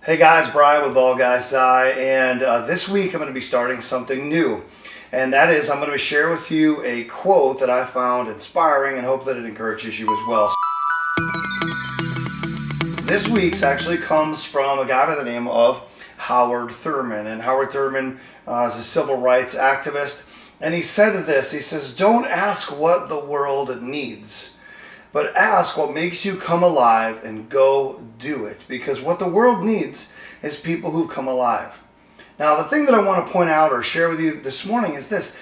Hey guys, Brian with Bald Guy Sci, and this week I'm going to be starting something new, and that is I'm going to share with you a quote that I found inspiring and hope that it encourages you as well. This week's actually comes from a guy by the name of Howard Thurman, and Howard Thurman is a civil rights activist, and he said this, he says, "Don't ask what the world needs, but ask what makes you come alive and go do it." Because what the world needs is people who come alive. Now, the thing that I want to point out or share with you this morning is this.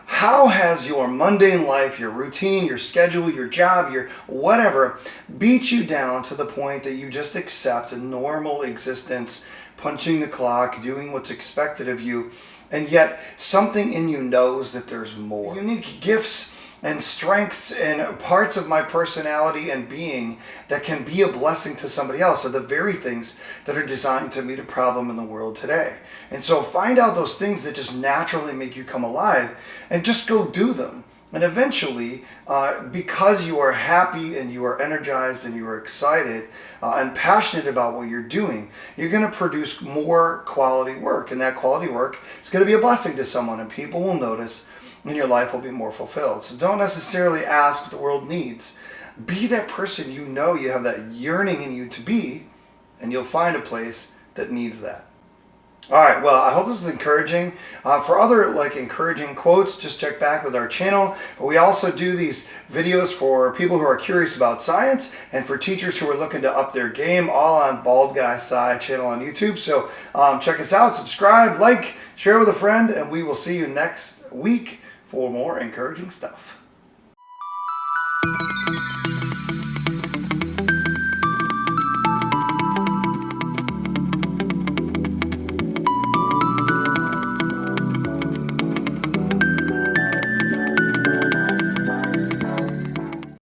How has your mundane life, your routine, your schedule, your job, your whatever, beat you down to the point that you just accept a normal existence, punching the clock, doing what's expected of you, and yet something in you knows that there's more? Unique gifts and strengths and parts of my personality and being that can be a blessing to somebody else are the very things that are designed to meet a problem in the world today. And so find out those things that just naturally make you come alive and just go do them. And eventually, because you are happy and you are energized and you are excited and passionate about what you're doing, you're going to produce more quality work. And that quality work is going to be a blessing to someone, and people will notice, and your life will be more fulfilled. So don't necessarily ask what the world needs. Be that person you know you have that yearning in you to be, and you'll find a place that needs that. All right, well, I hope this is encouraging. For other encouraging quotes, just check back with our channel. But we also do these videos for people who are curious about science and for teachers who are looking to up their game, all on Bald Guy Sci channel on YouTube. So check us out, subscribe, share with a friend, and we will see you next week for more encouraging stuff.